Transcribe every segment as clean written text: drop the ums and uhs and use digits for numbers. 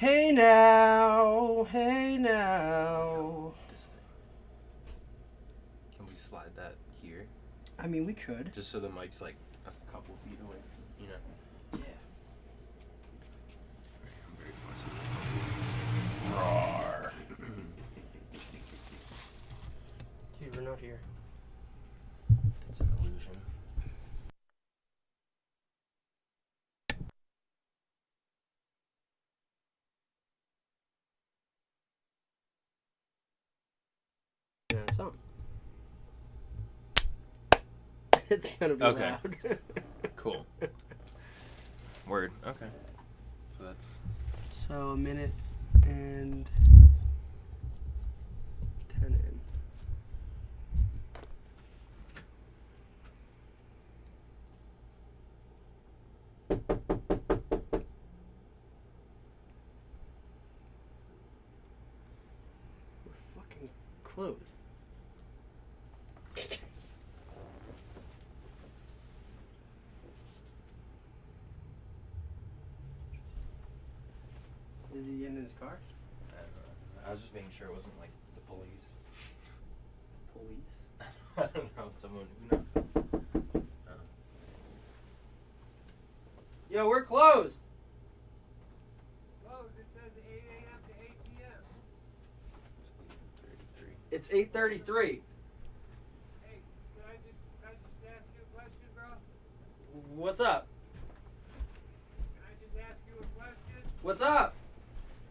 Hey now, hey now. This thing. Can we slide that here? I mean, we could. Just so the mic's like a couple feet away, you know? Yeah. I'm very fussy. Roar. Dude, we're not here. It's an illusion. Yeah, it's on. It's gonna be Okay. loud. Cool. Word. Okay. So that's... So, a minute and 10 in. We're fucking closed. Is he getting in his car? I don't know. I was just making sure it wasn't like the police. Police? I don't know. Someone... Who knows? Yo, we're closed. Closed. It says 8 a.m. to 8 p.m. It's 8:33. It's 8:33. Hey, can I just ask you a question, bro? What's up? Can I just ask you a question? What's up?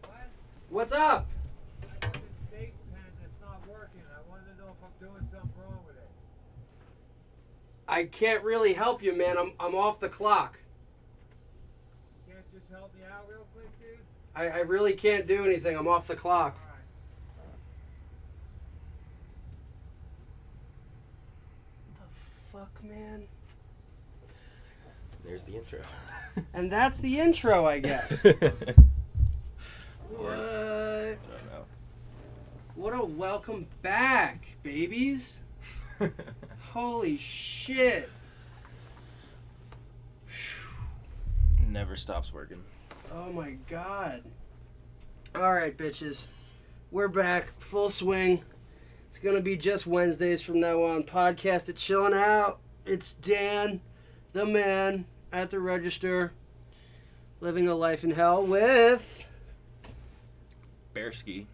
What? What's up? I got this vape pen that's not working. I wanted to know if I'm doing something wrong with it. I can't really help you, man. I'm off the clock. You can't just help me out real quick, dude? I really can't do anything. I'm off the clock. All right. The fuck, man? There's the intro. And that's the intro, I guess. Yeah. What? I don't know. What a welcome back, babies. Holy shit. Never stops working. Oh my god. Alright, bitches. We're back. Full swing. It's going to be just Wednesdays from now on. Podcast at Chillin Out. It's Dan, the man, at the register, living a life in hell with Bearski.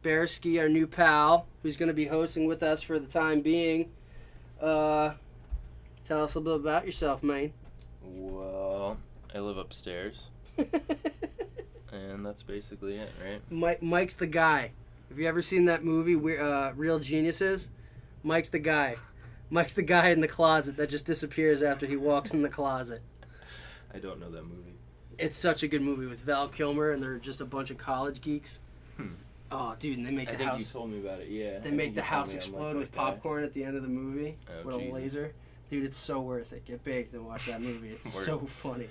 bearski, our new pal, who's going to be hosting with us for the time being. Tell us a little bit about yourself, man. Well, I live upstairs. And that's basically it, right? Mike's the guy. Have you ever seen that movie, Real Geniuses? Mike's the guy. Mike's the guy in the closet that just disappears after he walks in the closet. I don't know that movie. It's such a good movie with Val Kilmer, and they're just a bunch of college geeks. Oh, dude, and they make I the think house. you told me about it, yeah. They I make think the you told house me I'm explode like with that guy. popcorn at the end of the movie Oh, with a Jesus. laser. Dude, it's so worth it. Get baked and watch that movie. It's Word. so funny.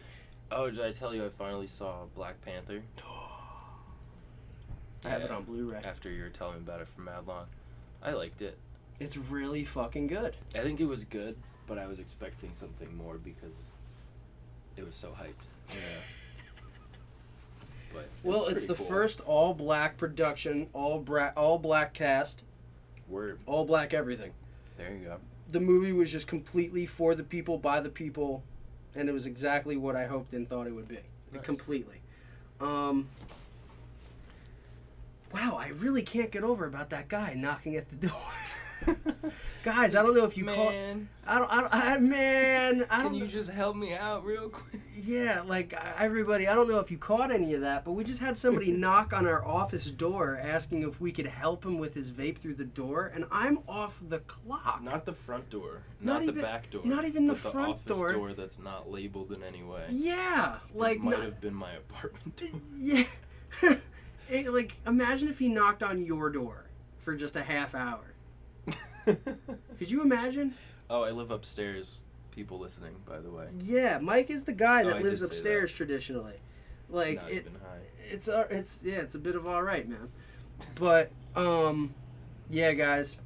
Oh, did I tell you I finally saw Black Panther? I have it Yeah, on Blu-ray. After you were telling me about it for mad long. I liked it. It's really fucking good. I think it was good, but I was expecting something more because it was so hyped. Yeah. But Well, it's the pretty cool. first all-black production, all-black cast, Word. all-black everything. There you go. The movie was just completely for the people, by the people, and it was exactly what I hoped and thought it would be. Nice. Completely. Wow, I really can't get over about that guy knocking at the door. Guys, I don't know if you caught. Man, I don't. can you just help me out real quick? Yeah, like everybody, I don't know if you caught any of that, but we just had somebody knock on our office door asking if we could help him with his vape through the door, and I'm off the clock. Not the front door. Not Not, even- the back door. not even the but front office door. that's not labeled in any way. Yeah, like it might not- have been my apartment door. Yeah. Like, imagine if he knocked on your door for just a half hour. Could you imagine? Oh, I live upstairs. People listening, by the way. Yeah, Mike is the guy Oh, that I lives did say upstairs traditionally. Like Not even high. it's a bit of all right, man. But yeah, guys,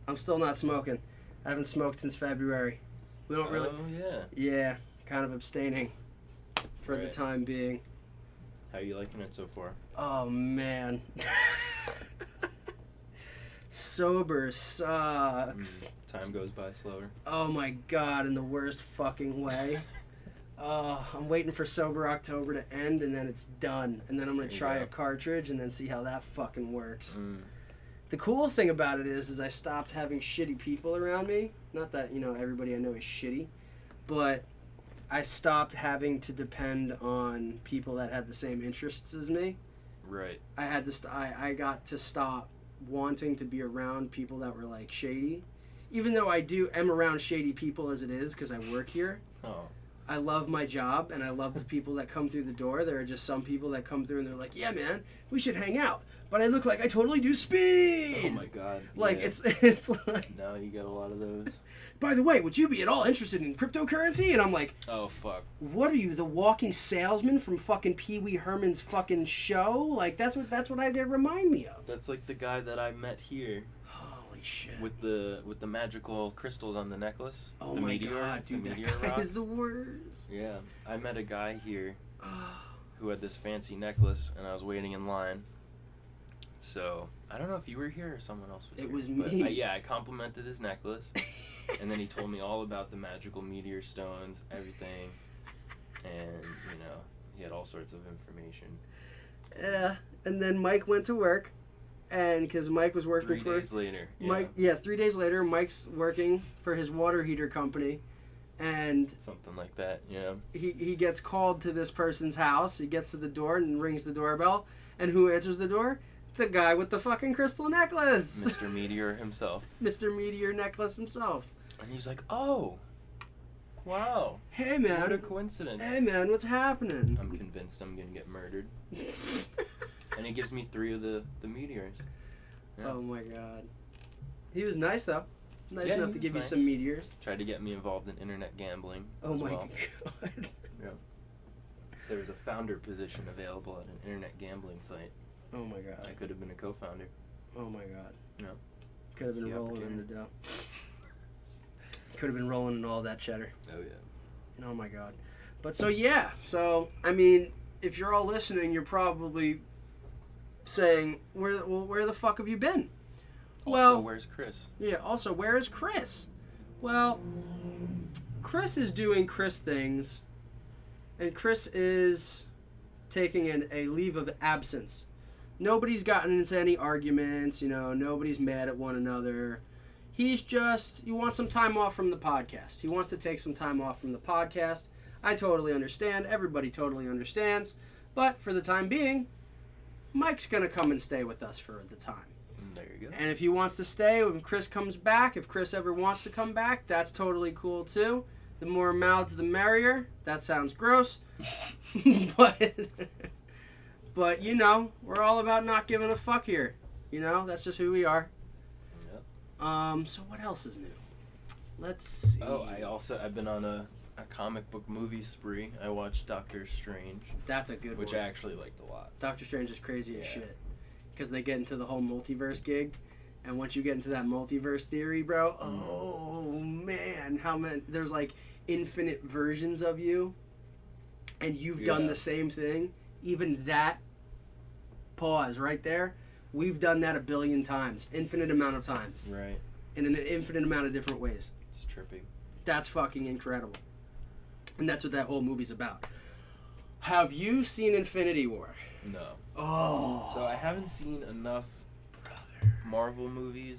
I'm still not smoking. I haven't smoked since February. We don't really. Oh yeah. Yeah, kind of abstaining for the Right. time being. How you liking it so far? Oh, man. Sober sucks. Time goes by slower. Oh, my God, in the worst fucking way. I'm waiting for Sober October to end, and then it's done. And then I'm going to try a cartridge and then see how that fucking works. The cool thing about it is I stopped having shitty people around me. Not that, everybody I know is shitty. But I stopped having to depend on people that had the same interests as me. Right. I got to stop wanting to be around people that were, like, shady. Even though am around shady people as it is because I work here. Oh. I love my job, and I love the people that come through the door. There are just some people that come through, and they're like, yeah, man, we should hang out. But I look like I totally do speed. Oh, my God. Like, yeah. it's like... Now you get a lot of those. By the way, would you be at all interested in cryptocurrency? And I'm like... Oh, fuck. What are you, the walking salesman from fucking Pee Wee Herman's fucking show? Like, they remind me of. That's like the guy that I met here. Holy shit. With the magical crystals on the necklace. Oh the my meteor, God, dude, the that meteor guy rocks. is the worst. Yeah, I met a guy here who had this fancy necklace, and I was waiting in line. So, I don't know if you were here or someone else was here. It was but me. I complimented his necklace, and then he told me all about the magical meteor stones, everything, and, he had all sorts of information. Yeah, and then Mike went to work, and because Mike was working 3 days later. Yeah. Mike, 3 days later, Mike's working for his water heater company, and something like that, yeah. he gets called to this person's house. He gets to the door and rings the doorbell, and who answers the door? The guy with the fucking crystal necklace. Mr. Meteor himself. Mr. Meteor Necklace himself. And he's like, oh, wow. Hey, man. What a coincidence. Hey, man, what's happening? I'm convinced I'm going to get murdered. And he gives me 3 of the meteors. Yeah. Oh, my God. He was nice, though. Nice enough to give you nice. some meteors. Tried to get me involved in internet gambling. Oh, my well. God. Yeah. There was a founder position available at an internet gambling site. Oh, my God. I could have been a co-founder. Oh, my God. No. Could have been The rolling in opportunity. the dough. Could have been rolling in all that cheddar. Oh, yeah. Oh, my God. But so, yeah. So, I mean, if you're all listening, you're probably saying, where the fuck have you been? Also, where's Chris? Yeah, also, where is Chris? Well, Chris is doing Chris things, and Chris is taking a leave of absence. Nobody's gotten into any arguments, nobody's mad at one another. He wants some time off from the podcast. He wants to take some time off from the podcast. I totally understand. Everybody totally understands. But for the time being, Mike's going to come and stay with us for the time. There you go. And if he wants to stay, when Chris comes back, if Chris ever wants to come back, that's totally cool too. The more mouths, the merrier. That sounds gross. But we're all about not giving a fuck here. That's just who we are. Yep. So what else is new? Let's see. Oh, I've been on a comic book movie spree. I watched Doctor Strange. That's a good one. Which I actually liked a lot. Doctor Strange is crazy as shit. Because they get into the whole multiverse gig. And once you get into that multiverse theory, bro, oh man, how many, there's like infinite versions of you. And you've done the same thing. Even that pause right there, we've done that a billion times. Infinite amount of times. Right. In an infinite amount of different ways. It's trippy. That's fucking incredible. And that's what that whole movie's about. Have you seen Infinity War? No. Oh. So I haven't seen enough Marvel movies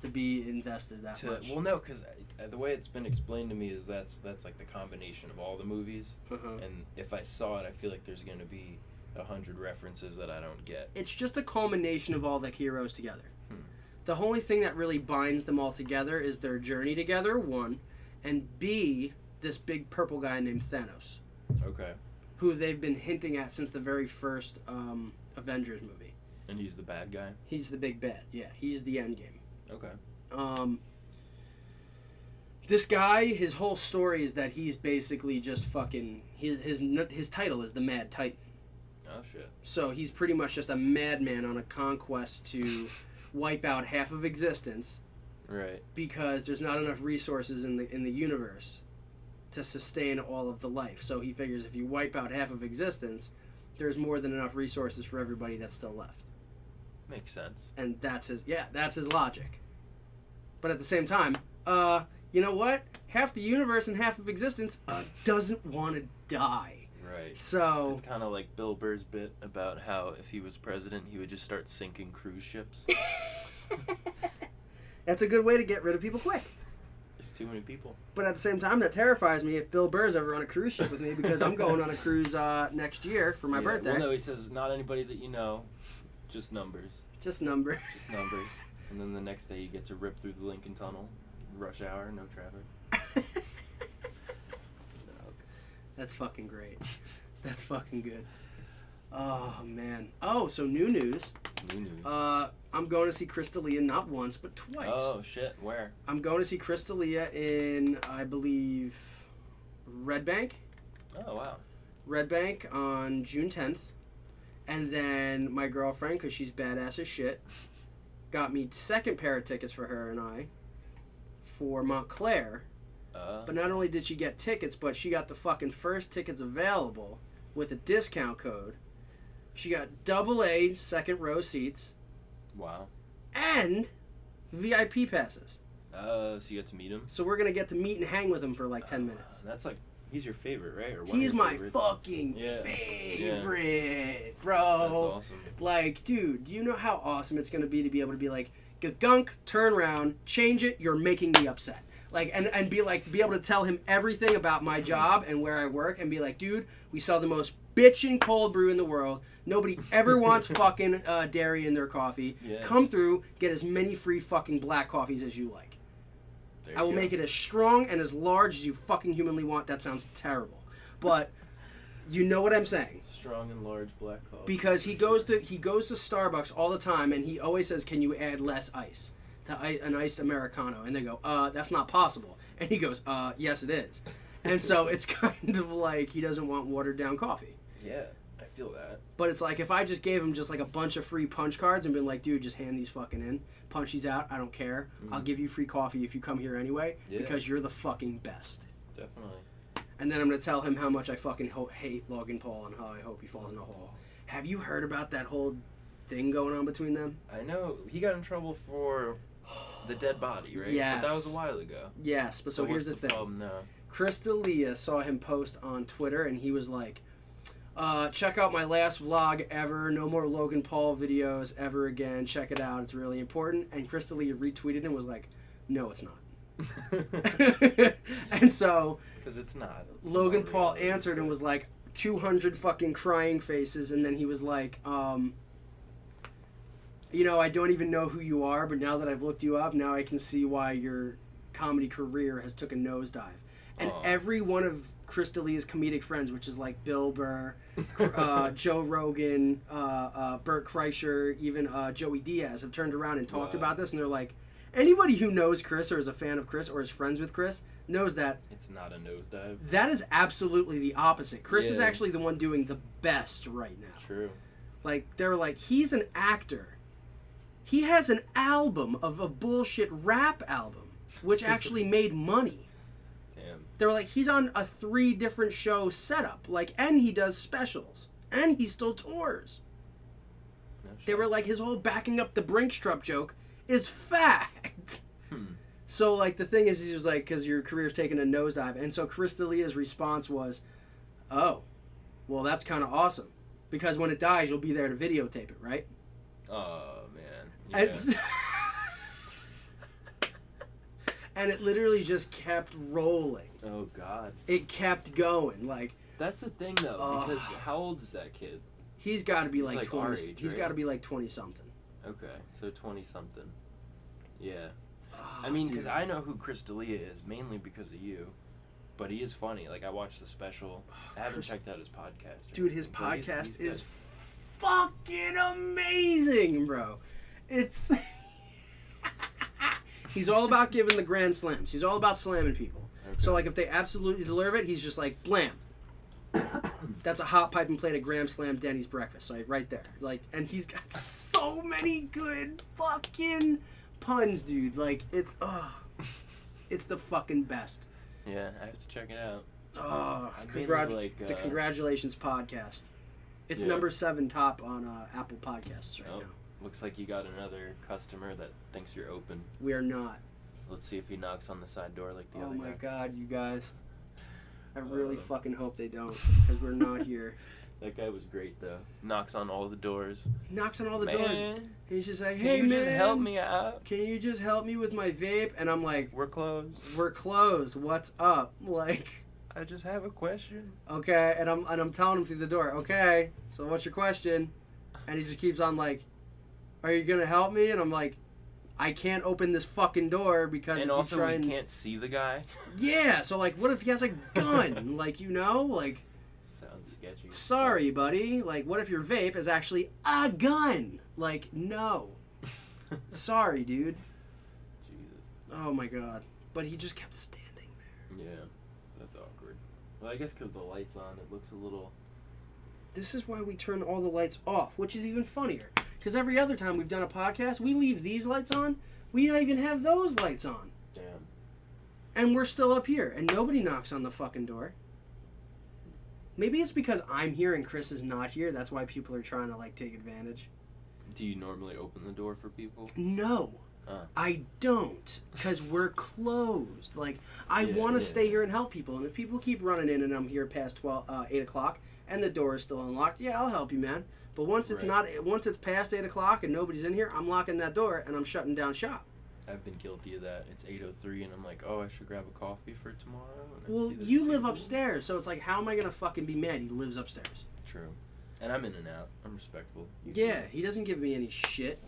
to be invested that much. Well, no, because the way it's been explained to me is that's like the combination of all the movies. And if I saw it, I feel like there's going to be 100 references that I don't get. It's just a culmination of all the heroes together. The only thing that really binds them all together is their journey together, one, and B, this big purple guy named Thanos. Okay. Who they've been hinting at since the very first Avengers movie. And he's the bad guy? He's the big bad, yeah. He's the end game. Okay. This guy, his whole story is that he's basically just fucking... His title is the Mad Titan. Oh, shit. So he's pretty much just a madman on a conquest to wipe out half of existence. Right. Because there's not enough resources in the universe to sustain all of the life. So he figures if you wipe out half of existence, there's more than enough resources for everybody that's still left. Makes sense. And that's his logic. But at the same time, you know what? Half the universe and half of existence doesn't want to die. Right. So it's kind of like Bill Burr's bit about how if he was president, he would just start sinking cruise ships. That's a good way to get rid of people quick. There's too many people. But at the same time, that terrifies me if Bill Burr's ever on a cruise ship with me because I'm going on a cruise next year for my birthday. Well, no, he says not anybody that you know, just numbers. Just numbers. Just numbers. And then the next day you get to rip through the Lincoln Tunnel. Rush hour, no traffic. That's fucking great. That's fucking good. Oh, man. Oh, so new news. New news. I'm going to see Chris D'Elia not once, but twice. Oh, shit. Where? I'm going to see Chris D'Elia in, I believe, Red Bank. Oh, wow. Red Bank on June 10th. And then my girlfriend, because she's badass as shit, got me second pair of tickets for her and I for Montclair. But not only did she get tickets, but she got the fucking first tickets available with a discount code. She got AA second row seats. Wow. And VIP passes. So you get to meet him? So we're going to get to meet and hang him for like 10 minutes. That's like, he's your favorite, right? Or one He's of your my favorites? fucking favorite, bro. That's awesome. Like, dude, do you know how awesome it's going to be able to be like, gunk, turn around, change it, you're making me upset. Like, and be like, to be able to tell him everything about my job and where I work and be like, dude, we sell the most bitchin' cold brew in the world. Nobody ever wants fucking dairy in their coffee. Yeah. Come through, get as many free fucking black coffees as you like. I will make it as strong and as large as you fucking humanly want. That sounds terrible. But you know what I'm saying. Strong and large black coffee. Because he goes to Starbucks all the time and he always says, can you add less ice to an iced Americano? And they go, that's not possible. And he goes, yes it is. And so it's kind of like he doesn't want watered down coffee. Yeah, I feel that. But it's like if I just gave him just like a bunch of free punch cards and been like, dude, just hand these fucking in. Punch these out. I don't care. I'll give you free coffee if you come here anyway because you're the fucking best. Definitely. And then I'm going to tell him how much I fucking hate Logan Paul and how I hope he falls in a hole. Have you heard about that whole thing going on between them? I know. He got in trouble for the dead body, right? Yes. But that was a while ago. Yes, but so here's the thing. Problem now? Chris D'Elia saw him post on Twitter and he was like, check out my last vlog ever. No more Logan Paul videos ever again. Check it out. It's really important. And Chris D'Elia retweeted and was like, no, it's not. And so because it's not. Logan Paul answered and was like 200 fucking crying faces, and then he was like, you know, I don't even know who you are, but now that I've looked you up, now I can see why your comedy career has took a nosedive. And every one of Chris D'Elia's comedic friends, which is like Bill Burr, Joe Rogan, Bert Kreischer, even Joey Diaz, have turned around and talked about this, and they're like, anybody who knows Chris or is a fan of Chris or is friends with Chris knows that it's not a nosedive. That is absolutely the opposite. Chris is actually the one doing the best right now. True. Like, they're like, he's an actor. He has an album of a bullshit rap album, which actually made money. Damn. They were like, he's on a 3 different show setup, like, and he does specials, and he still tours. They were like, his whole backing up the Brinkstrup joke is fact. So, like, the thing is, he was like, because your career's taking a nosedive. And so Chris D'Elia's response was, oh, well, that's kind of awesome. Because when it dies, you'll be there to videotape it, right? Oh, man. Yeah. And it literally just kept rolling. Oh, God. It kept going. Like, that's the thing, though, because how old is that kid? He's got to be like 20. Our age, he's got to be like 20-something. Okay, so 20-something. Yeah. I mean, because I know who Chris D'Elia is, mainly because of you. But he is funny. Like, I watched the special. I haven't checked out his podcast. Dude, his podcast is fucking amazing, bro. It's... He's all about giving the grand slams. He's all about slamming people. Okay. So, like, if they absolutely deserve it, he's just like, blam. That's a hot pipe and plate of Graham Slam Denny's breakfast, like, right there. Like, and he's got so many good fucking puns, dude. Like, it's the fucking best. Yeah, I have to check it out. The Congratulations podcast. It's Yeah. number 7 top on Apple Podcasts right now. Looks like you got another customer that thinks you're open. We are not. Let's see if he knocks on the side door like the Oh other my guy. God, you guys. I really fucking hope they don't, because we're not here. That guy was great, though. Knocks on all the doors. He knocks on all the Man, doors. He's just like, can hey, you man. just help me out? Can you just help me with my vape? And I'm like, We're closed. we're closed. What's up? Like, I just have a question. okay. And I'm telling him through the door, okay, so what's your question? And he just keeps on like, are you going to help me? And I'm like, I can't open this fucking door because And if also, you try we can't see the guy. Yeah, so like, what if he has a gun? Like, you know, like, Sounds sketchy. sorry, buddy. Like, what if your vape is actually a gun? Like, no. Sorry, dude. Jesus. Oh my God. But he just kept standing there. Yeah, that's awkward. Well, I guess because the light's on, it looks a little... This is why we turn all the lights off, which is even funnier. Because every other time we've done a podcast, we leave these lights on. We don't even have those lights on. Damn. And we're still up here, and nobody knocks on the fucking door. Maybe it's because I'm here and Chris is not here. That's why people are trying to, like, take advantage. Do you normally open the door for people? No. I don't, because we're closed. Like, I want to stay here and help people. And if people keep running in and I'm here past 8 o'clock and the door is still unlocked, yeah, I'll help you, man. But once it's once it's past 8 o'clock and nobody's in here, I'm locking that door and I'm shutting down shop. I've been guilty of that. It's 8:03 and I'm like, oh, I should grab a coffee for tomorrow. And I Well, see this you live table. upstairs, so it's like, how am I going to fucking be mad? He lives upstairs. True. And I'm in and out. I'm respectful. Yeah, he doesn't give me any shit.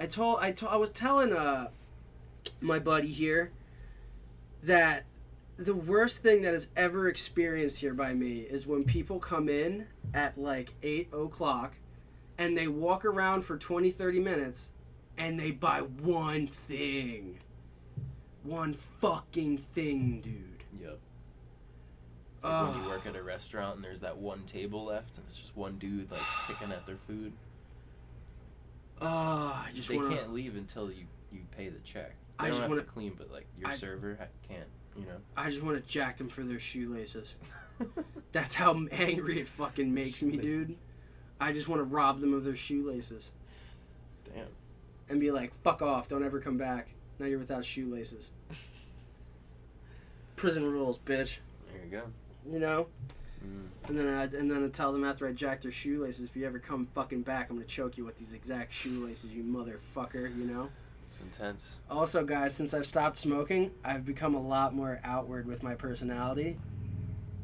I was telling my buddy here that the worst thing that is ever experienced here by me is when people come in at like 8 o'clock and they walk around for 20-30 minutes and they buy one thing. One fucking thing, dude. Yep. It's like when you work at a restaurant and there's that one table left and it's just one dude like picking at their food. I just They want can't leave until you pay the check. They I don't just have wanna- to clean, but like your server can't, you know. I just want to jack them for their shoelaces. That's how angry it fucking makes me, dude. I just want to rob them of their shoelaces. Damn. And be like, fuck off, don't ever come back. Now you're without shoelaces. Prison rules, bitch. There you go. You know? Mm. And then I tell them after I jack their shoelaces, if you ever come fucking back, I'm gonna choke you with these exact shoelaces, you motherfucker, you know? It's intense. Also, guys, since I've stopped smoking, I've become a lot more outward with my personality.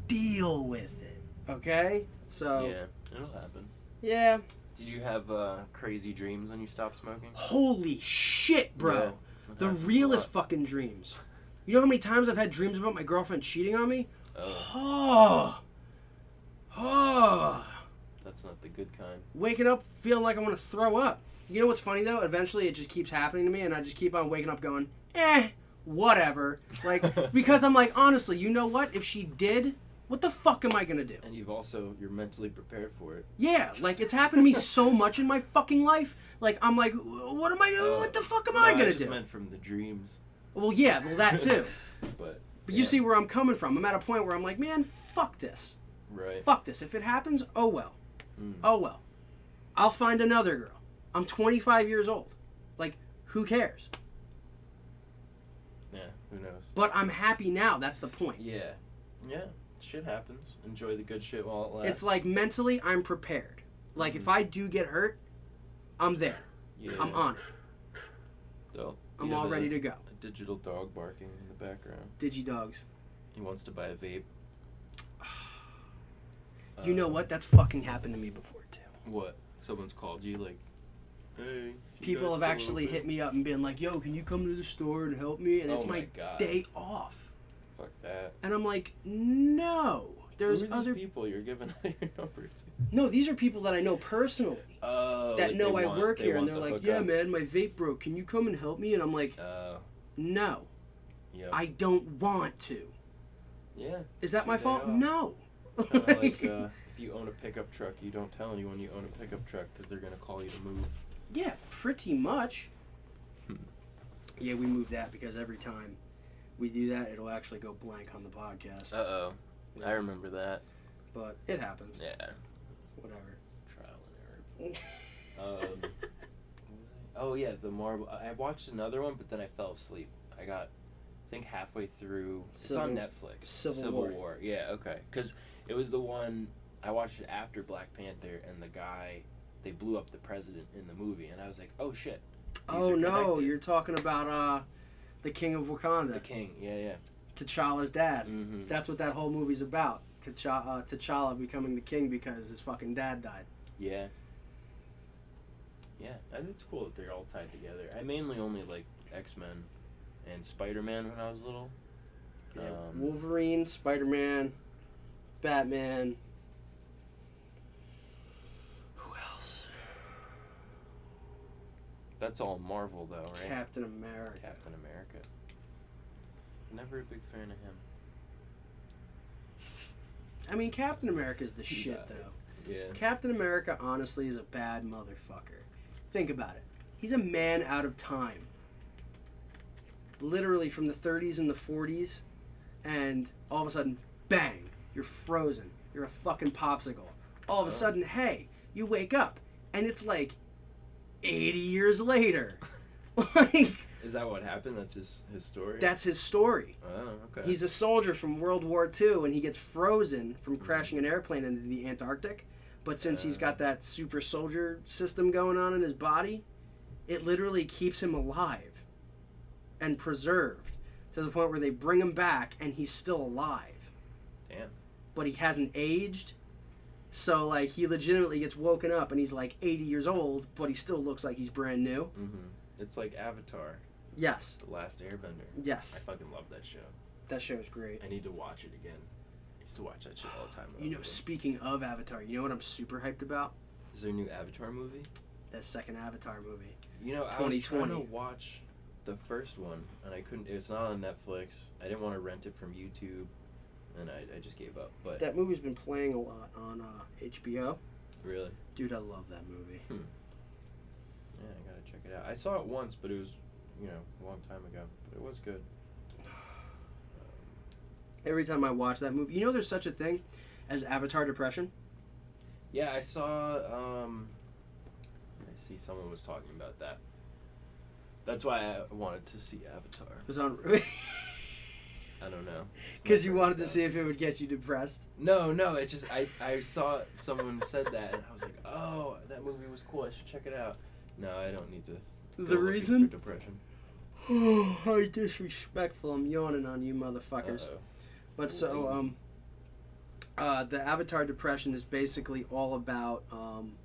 Deal with it, okay? So, Yeah, it'll happen. yeah. Did you have crazy dreams when you stopped smoking? Holy shit, bro. Yeah. The happens a realest lot. fucking dreams. You know how many times I've had dreams about my girlfriend cheating on me? Oh, Oh. that's not the good kind. Waking up feeling like I want to throw up. You know what's funny though? Eventually it just keeps happening to me and I just keep on waking up going, whatever. Like, because I'm like, honestly, you know what? If she did, what the fuck am I gonna do? And you're mentally prepared for it. Yeah, like it's happened to me so much in my fucking life. Like, I'm like, what the fuck am I gonna I just do? meant from the dreams. Well, yeah, well that too. But You see where I'm coming from. I'm at a point where I'm like, man, fuck this. Right. Fuck this. If it happens, oh well. Mm. Oh well. I'll find another girl. I'm 25 years old. Like, who cares? Yeah, who knows? But I'm happy now. That's the point. Yeah. Yeah. Shit happens. Enjoy the good shit while it lasts. It's like mentally, I'm prepared. Like, if I do get hurt, I'm there. Yeah. I'm on it. So, I'm you all have ready to go. A digital dog barking in the background. Digidogs. He wants to buy a vape. You know what? That's fucking happened to me before, too. What? Someone's called you like, hey. People have actually hit me up and been like, yo, can you come to the store and help me? And it's Oh my God. day off. Fuck that. And I'm like, no. There's Who are other these people you're giving out your number to? No, these are people that I know personally. Oh. That like know they I want- work they here, and want they're the like, hookup. yeah, man, my vape broke. Can you come and help me? And I'm like, no. Yep. I don't want to. Yeah. Is that It's my your fault? day off. No. Kinda like if you own a pickup truck, you don't tell anyone you own a pickup truck because they're going to call you to move. Yeah, pretty much. Yeah, we moved that because every time we do that, it'll actually go blank on the podcast. Uh-oh. I remember that. But it happens. Yeah. Whatever. Oh yeah, the Marvel. I watched another one, but then I fell asleep. I got, I think halfway through. It's on Netflix. Civil War. Yeah, okay. Because it was the one I watched it after Black Panther, and the guy, they blew up the president in the movie, and I was like, oh shit. Oh no, you're talking about the King of Wakanda. The King, yeah. T'Challa's dad. Mm-hmm. That's what that whole movie's about. T'Challa becoming the king because his fucking dad died. Yeah. Yeah, and it's cool that they're all tied together. I mainly only like X-Men and Spider-Man when I was little. Yeah, Wolverine, Spider-Man, Batman. Who else? That's all Marvel though, right? Captain America. Captain America. Never a big fan of him. I mean, Captain America is the shit, though. Yeah. Captain America, honestly, is a bad motherfucker. Think about it. He's a man out of time. Literally from the 30s and the 40s, and all of a sudden, bang, you're frozen. You're a fucking popsicle. All of a sudden, hey, you wake up, and it's like 80 years later. Like... Is that what happened? That's his story? That's his story. Oh, okay. He's a soldier from World War II, and he gets frozen from crashing an airplane into the Antarctic. But since he's got that super soldier system going on in his body, it literally keeps him alive and preserved to the point where they bring him back, and he's still alive. Damn. But he hasn't aged. So, like, he legitimately gets woken up, and he's, like, 80 years old, but he still looks like he's brand new. Mm-hmm. It's like Avatar. Yes. The Last Airbender. Yes. I fucking love that show. That show is great. I need to watch it again. I used to watch that shit all the time. You know, speaking of Avatar, you know what I'm super hyped about? Is there a new Avatar movie? That second Avatar movie. You know, I was trying to watch the first one, and I couldn't. It's not on Netflix. I didn't want to rent it from YouTube, and I just gave up. But that movie's been playing a lot on HBO. Really? Dude, I love that movie. Yeah, I gotta check it out. I saw it once, but it was, a long time ago. But it was good. Every time I watch that movie, you know, there's such a thing as Avatar depression. Yeah, I saw. I see someone was talking about that. That's why I wanted to see Avatar. It was on. I don't know. Because you wanted to see if it would get you depressed. No. It just I saw someone said that, and I was like, oh, that movie was cool. I should check it out. No, I don't need to. The reason? For depression. Oh, how disrespectful! I'm yawning on you, motherfuckers. Uh-oh. But so, the Avatar depression is basically all about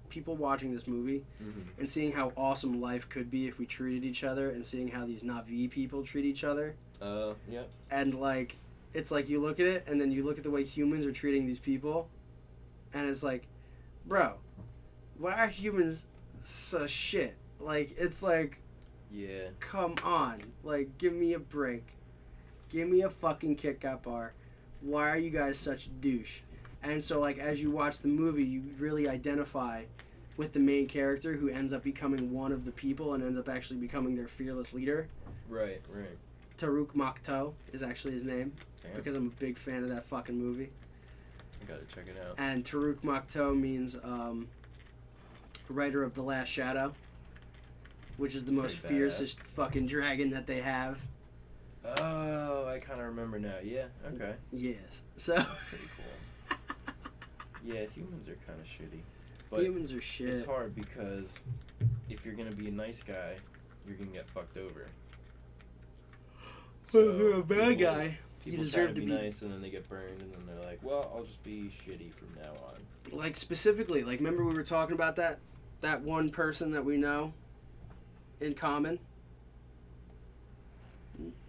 people watching this movie and seeing how awesome life could be if we treated each other, and seeing how these Na'vi people treat each other. Yeah. And like, it's like you look at it, and then you look at the way humans are treating these people, and it's like, bro, why are humans so shit? Like, it's like, yeah, come on, like, give me a break, give me a fucking Kit Kat bar. Why are you guys such a douche? And so, like, as you watch the movie, you really identify with the main character, who ends up becoming one of the people and ends up actually becoming their fearless leader. Right. Taruk Makto is actually his name. Damn. Because I'm a big fan of that fucking movie. I gotta check it out. And Taruk Makto means writer of The Last Shadow, which is the most fiercest fucking dragon that they have. Oh, I kind of remember now. Yeah, okay. Yes. So. That's pretty cool. Yeah, humans are kind of shitty. But humans are shit. It's hard because if you're going to be a nice guy, you're going to get fucked over. So if you're a bad guy, you deserve to be nice, and then they get burned, and then they're like, well, I'll just be shitty from now on. Like, specifically, like, remember we were talking about that one person that we know in common?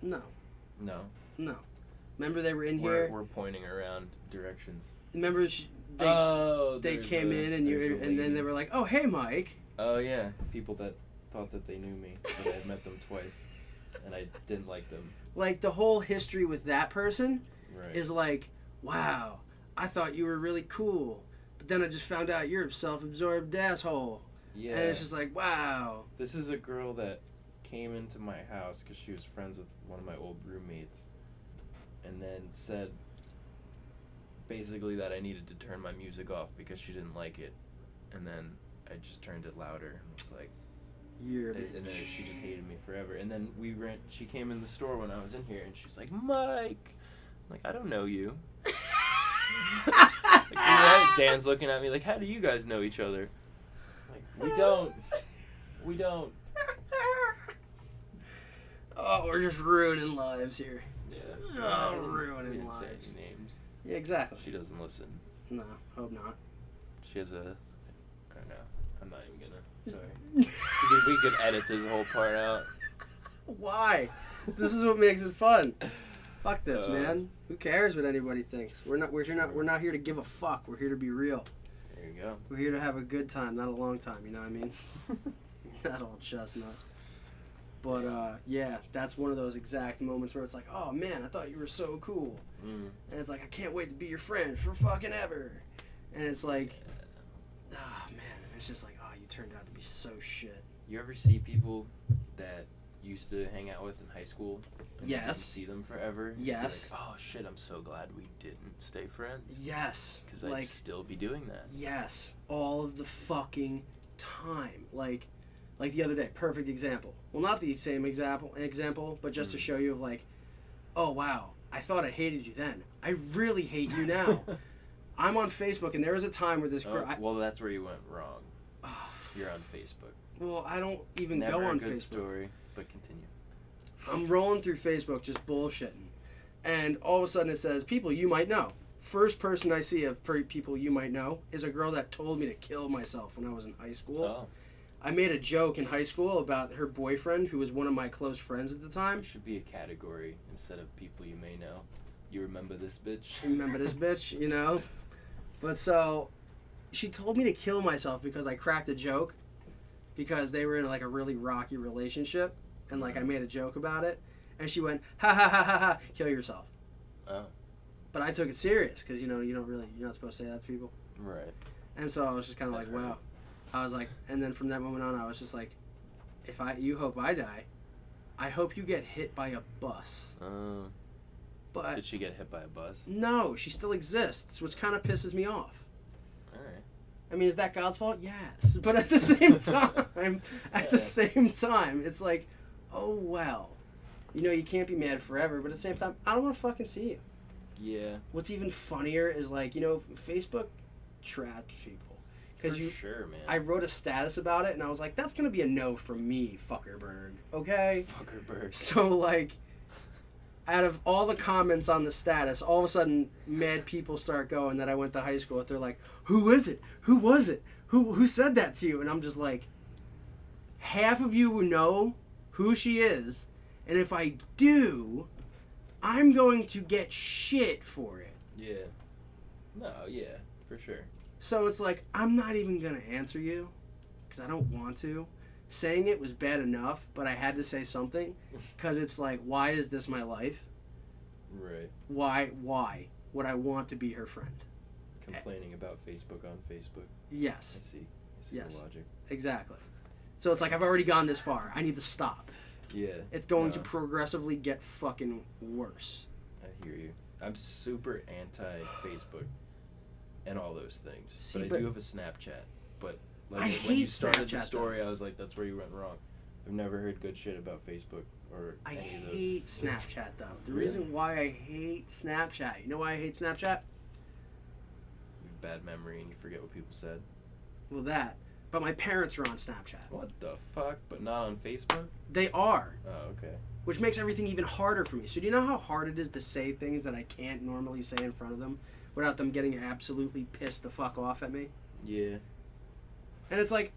No. Remember they were in here? We're pointing around directions. Remember they came in and then they were like, oh, hey, Mike. Oh, yeah. People that thought that they knew me, but I had met them twice, and I didn't like them. Like, the whole history with that person right. is like, wow, I thought you were really cool, but then I just found out you're a self-absorbed asshole. Yeah. And it's just like, wow. This is a girl that came into my house because she was friends with one of my old roommates, and then said basically that I needed to turn my music off because she didn't like it, and then I just turned it louder and was like, You're a and bitch. then she just hated me forever. And then she came in the store when I was in here, and she's like, Mike. I'm like, I don't know you. Like, Dan's looking at me like, how do you guys know each other? I'm like, we don't. Oh, we're just ruining lives here. Yeah. Oh, We ruining didn't lives. say any names. Yeah, exactly. She doesn't listen. No, hope not. She has a, I don't know. I'm not even gonna. Sorry. we could edit this whole part out. Why? This is what makes it fun. Fuck this, man. Who cares what anybody thinks? We're not here to give a fuck. We're here to be real. There you go. We're here to have a good time, not a long time. You know what I mean? That old chestnut. But yeah, that's one of those exact moments where it's like, oh man, I thought you were so cool, and it's like, I can't wait to be your friend for fucking ever, and it's like, oh man, it's just like, oh, you turned out to be so shit. You ever see people that used to hang out with in high school? And you didn't Yes. see them forever? Yes. Like, oh shit, I'm so glad we didn't stay friends. Yes. Because I'd still be doing that. Yes. All of the fucking time. Like the other day, perfect example. Well, not the same example, but just to show you of like, oh wow, I thought I hated you then. I really hate you now. I'm on Facebook, and there was a time where this girl. Well, that's where you went wrong. You're on Facebook. Well, I don't even Never go on a good Facebook. Story, but continue. I'm rolling through Facebook just bullshitting, and all of a sudden it says people you might know. First person I see of people you might know is a girl that told me to kill myself when I was in high school. Oh. I made a joke in high school about her boyfriend, who was one of my close friends at the time. It should be a category instead of people you may know. You remember this bitch? Remember this bitch, you know? But so, she told me to kill myself because I cracked a joke. Because they were in like a really rocky relationship. And like I made a joke about it. And she went, ha ha ha ha ha, kill yourself. Oh. But I took it serious because, you know, you're not supposed to say that to people. Right. And so I was just kind of like, wow. I was like, and then from that moment on, I was just like, you hope I die, I hope you get hit by a bus. But did she get hit by a bus? No, she still exists, which kind of pisses me off. All right. I mean, is that God's fault? Yes. But at the same time, it's like, oh well. You know, you can't be mad forever, but at the same time, I don't want to fucking see you. Yeah. What's even funnier is like, you know, Facebook traps people. For sure, man. I wrote a status about it, and I was like, that's going to be a no from me, Fuckerberg, okay? Fuckerberg. So, like, out of all the comments on the status, all of a sudden, mad people start going that I went to high school with. They're like, who is it? Who was it? Who said that to you? And I'm just like, half of you know who she is, and if I do, I'm going to get shit for it. Yeah. No, yeah, for sure. So it's like, I'm not even going to answer you because I don't want to. Saying it was bad enough, but I had to say something because it's like, why is this my life? Right. Why would I want to be her friend? Complaining about Facebook on Facebook. Yes. I see Yes. the logic. Exactly. So it's like, I've already gone this far. I need to stop. Yeah. It's going to progressively get fucking worse. I hear you. I'm super anti-Facebook and all those things. See, but I do have a Snapchat. But like I when hate you started Snapchat, the story, I was like, that's where you went wrong. I've never heard good shit about Facebook or I any of those. hate Snapchat, though. The Really? reason why I hate Snapchat, you know why I hate Snapchat? You have bad memory and you forget what people said. Well, that. But my parents are on Snapchat. What the fuck? But not on Facebook? They are. Oh, okay. Which makes everything even harder for me. So do you know how hard it is to say things that I can't normally say in front of them without them getting absolutely pissed the fuck off at me? Yeah. And it's like,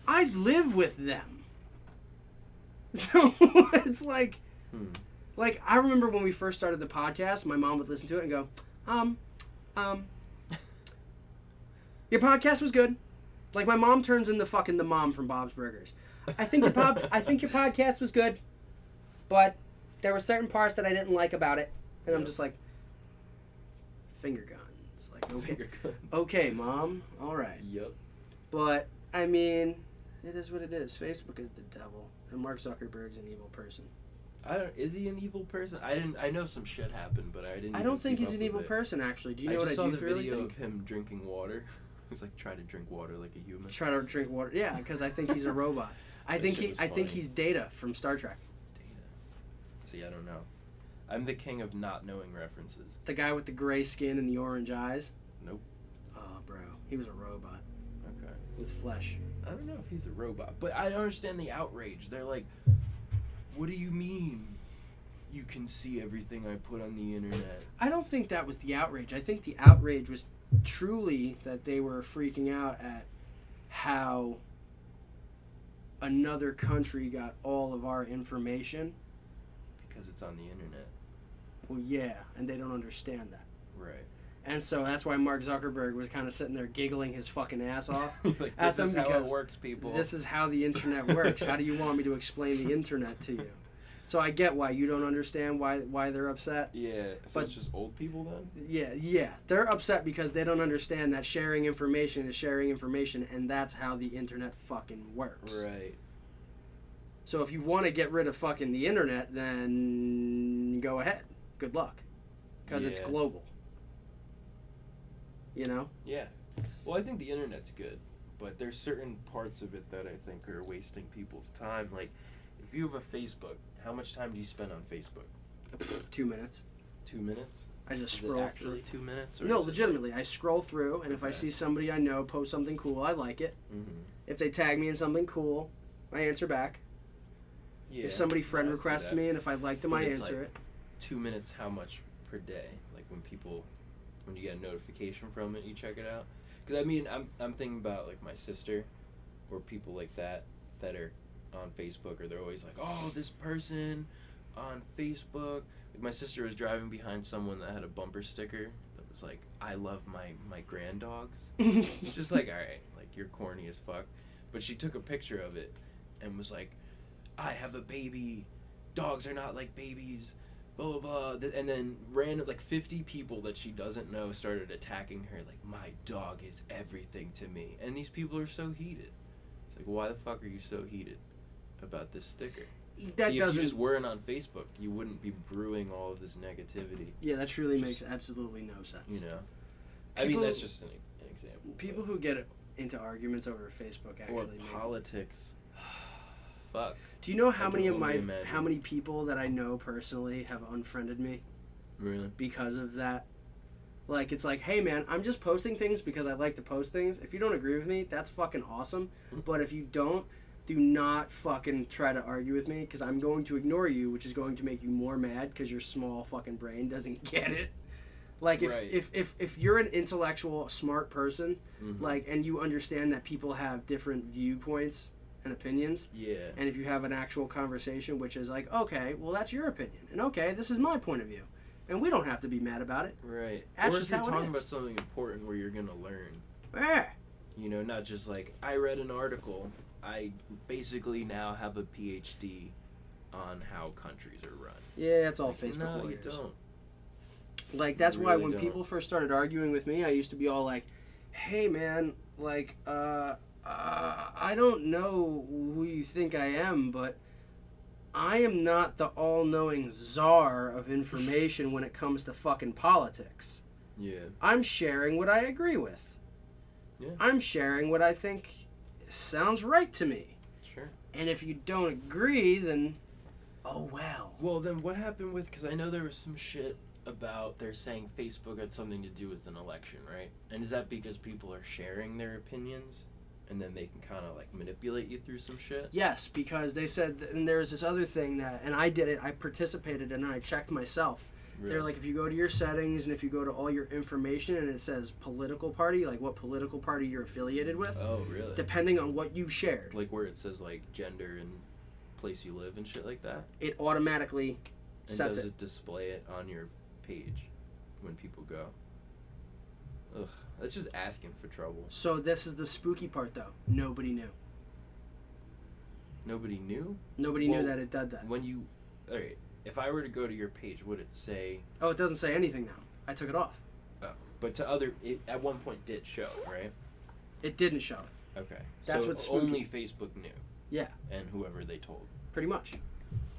I live with them. So it's like, like I remember when we first started the podcast, my mom would listen to it and go, your podcast was good. Like my mom turns into fucking the mom from Bob's Burgers. I think your podcast was good, but there were certain parts that I didn't like about it, and I'm just like, finger guns. Like, okay, okay, mom, all right. Yep. But I mean, it is what it is. Facebook is the devil, and Mark Zuckerberg's an evil person. Is he an evil person? I know some shit happened, but I didn't. I don't think he's an evil person. Actually, do you know what I do really saw the video think? of him drinking water. He's like, try to drink water like a human. Try to drink water. Yeah, because I think he's a robot. I think he's Data from Star Trek. Data. See, I don't know. I'm the king of not knowing references. The guy with the gray skin and the orange eyes? Nope. Oh, bro. He was a robot. Okay. With flesh. I don't know if he's a robot, but I don't understand the outrage. They're like, what do you mean you can see everything I put on the internet? I don't think that was the outrage. I think the outrage was truly that they were freaking out at how another country got all of our information. Because it's on the internet. Well, yeah, and they don't understand that. Right. And so that's why Mark Zuckerberg was kind of sitting there giggling his fucking ass off. Like, this is how it works, people. This is how the internet works. How do you want me to explain the internet to you? So I get why you don't understand why they're upset. Yeah, so it's just old people then? Yeah. They're upset because they don't understand that sharing information is sharing information, and that's how the internet fucking works. Right. So if you want to get rid of fucking the internet, then go ahead. Good luck. Because it's global. You know? Yeah. Well, I think the internet's good, but there's certain parts of it that I think are wasting people's time. Like, if you have a Facebook, how much time do you spend on Facebook? 2 minutes. 2 minutes? I just Is scroll it actually through. 2 minutes? Or No, is it legitimately. I scroll through, and if I see somebody I know post something cool, I like it. Mm-hmm. If they tag me in something cool, I answer back. Yeah. If somebody friend requests me, and if I like them, But I it's answer like it. 2 minutes, how much per day? Like when you get a notification from it, you check it out? Because I mean, I'm thinking about like my sister, or people like that are on Facebook, or they're always like, oh, this person on Facebook. Like my sister was driving behind someone that had a bumper sticker that was like, I love my grand dogs. It's just like, all right, like you're corny as fuck. But she took a picture of it and was like, I have a baby. Dogs are not like babies. Blah, blah, blah. And then random, like 50 people that she doesn't know started attacking her. Like, my dog is everything to me. And these people are so heated. It's like, why the fuck are you so heated about this sticker? That See, doesn't. if you just weren't on Facebook, you wouldn't be brewing all of this negativity. Yeah, that truly makes absolutely no sense. You know? I mean, that's just an example. People who get into arguments over Facebook actually. Or politics. Fuck. Do you know how many people that I know personally have unfriended me? Really? Because of that. Like, it's like, hey man, I'm just posting things because I like to post things. If you don't agree with me, that's fucking awesome. But if you don't, do not fucking try to argue with me, because I'm going to ignore you, which is going to make you more mad because your small fucking brain doesn't get it. Like, if you're an intellectual, smart person, like, and you understand that people have different viewpoints and opinions, and if you have an actual conversation which is like, okay, well, that's your opinion, and okay, this is my point of view, and we don't have to be mad about it. Right. That's or just if you're how talking it is. about something important where you're going to learn. Yeah. You know, not just like, I read an article. I basically now have a PhD on how countries are run. Yeah, it's all like, Facebook no, lawyers. you don't. Like, that's why really when don't. people first started arguing with me, I used to be all like, hey man, like, I don't know who you think I am, but I am not the all-knowing czar of information when it comes to fucking politics. Yeah. I'm sharing what I agree with. Yeah. I'm sharing what I think sounds right to me. Sure. And if you don't agree, then, oh well. Well, then what happened with, because I know there was some shit about they're saying Facebook had something to do with an election, right? And is that because people are sharing their opinions? And then they can kind of like manipulate you through some shit? Yes, because they said, and there's this other thing that, and I did it, I participated and I checked myself. Really? They're like, if you go to your settings and if you go to all your information and it says political party, like what political party you're affiliated with. Oh, really? Depending on what you shared. Like where it says like gender and place you live and shit like that? It automatically and sets does it. it display it on your page when people go? Ugh, that's just asking for trouble. So this is the spooky part though. Nobody knew. Nobody knew? Nobody knew that it did that. When you... Alright, if I were to go to your page, would it say... Oh, it doesn't say anything now. I took it off. Oh, but to other... It at one point did show, right? It didn't show it. Okay. That's so what's spooky. only Facebook knew. Yeah. And whoever they told. Pretty much.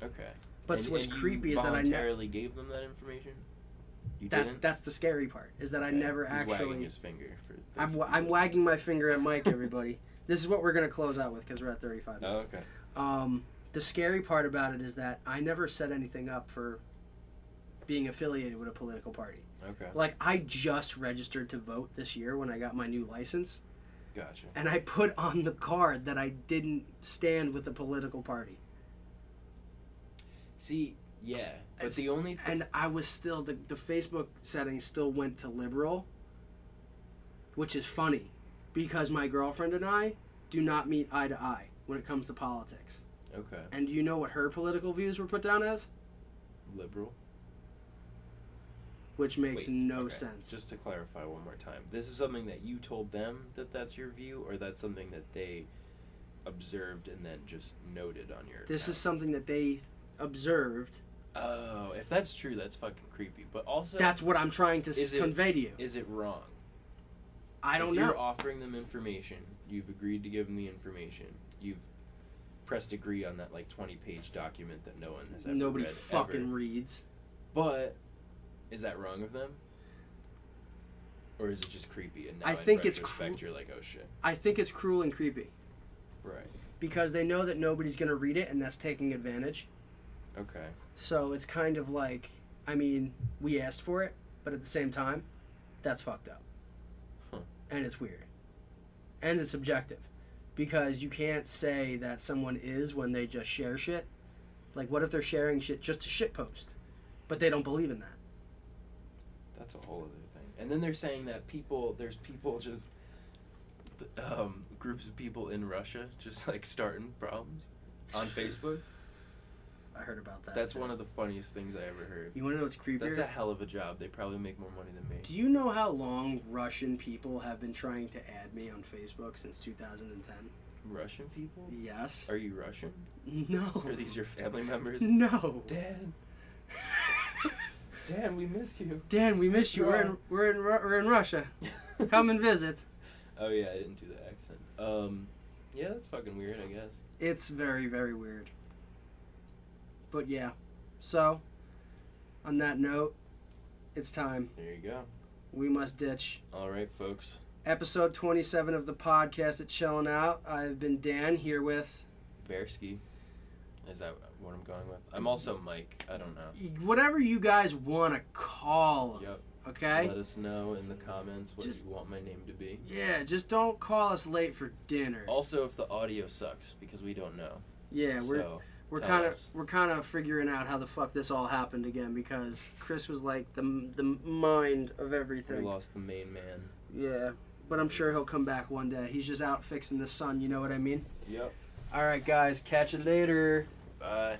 Okay. But what's creepy is that I voluntarily gave them that information? You didn't? That's the scary part, is that I Okay. never He's actually... wagging his finger. For I'm wagging my finger at Mike, everybody. This is what we're going to close out with because we're at 35 Oh, minutes. okay. The scary part about it is that I never set anything up for being affiliated with a political party. Okay. Like, I just registered to vote this year when I got my new license, Gotcha. and I put on the card that I didn't stand with a political party. See, yeah. But the only... And I was still... The Facebook settings still went to liberal, which is funny, because my girlfriend and I do not meet eye to eye when it comes to politics. Okay. And do you know what her political views were put down as? Liberal? Which makes Wait, no okay. sense. Just to clarify one more time. This is something that you told them that that's your view, or that's something that they observed and then just noted on your This account? is something that they observed. Oh, if that's true, that's fucking creepy. But also... That's what I'm trying to convey to you. Is it wrong? I don't if know. you're offering them information, you've agreed to give them the information, you've pressed agree on that, like, 20-page document that no one has ever Nobody read, fucking ever. reads. But is that wrong of them? Or is it just creepy? And now I think it's retrospect, you're like, oh shit. I think it's cruel and creepy. Right. Because they know that nobody's going to read it, and that's taking advantage. Okay. So it's kind of like, I mean, we asked for it, but at the same time, that's fucked up. Huh. And it's weird. And it's subjective. Because you can't say that someone is when they just share shit. Like, what if they're sharing shit just to shitpost? But they don't believe in that. That's a whole other thing. And then they're saying that there's people just, groups of people in Russia just, like, starting problems on Facebook. I heard about that. That's too. one of the funniest things I ever heard. You want to know what's creepier? That's a hell of a job. They probably make more money than me. Do you know how long Russian people have been trying to add me on Facebook since 2010? Russian people? Yes. Are you Russian? No. Are these your family members? No. Dad. Dad, we miss you. Dan, we missed you. We're in Russia. Come and visit. Oh yeah, I didn't do the accent. Yeah, that's fucking weird, I guess. It's very, very weird. But yeah. So, on that note, it's time. There you go. We must ditch. All right, folks. Episode 27 of the podcast at Chillin Out. I've been Dan, here with... Bearski. Is that what I'm going with? I'm also Mike. I don't know. Whatever you guys want to call him. Yep. Okay? Let us know in the comments what you want my name to be. Yeah, just don't call us late for dinner. Also, if the audio sucks, because we don't know. Yeah, we're kind of figuring out how the fuck this all happened again, because Chris was like the mind of everything. We lost the main man. Yeah, but I'm sure he'll come back one day. He's just out fixing the sun, you know what I mean? Yep. All right, guys, catch you later. Bye.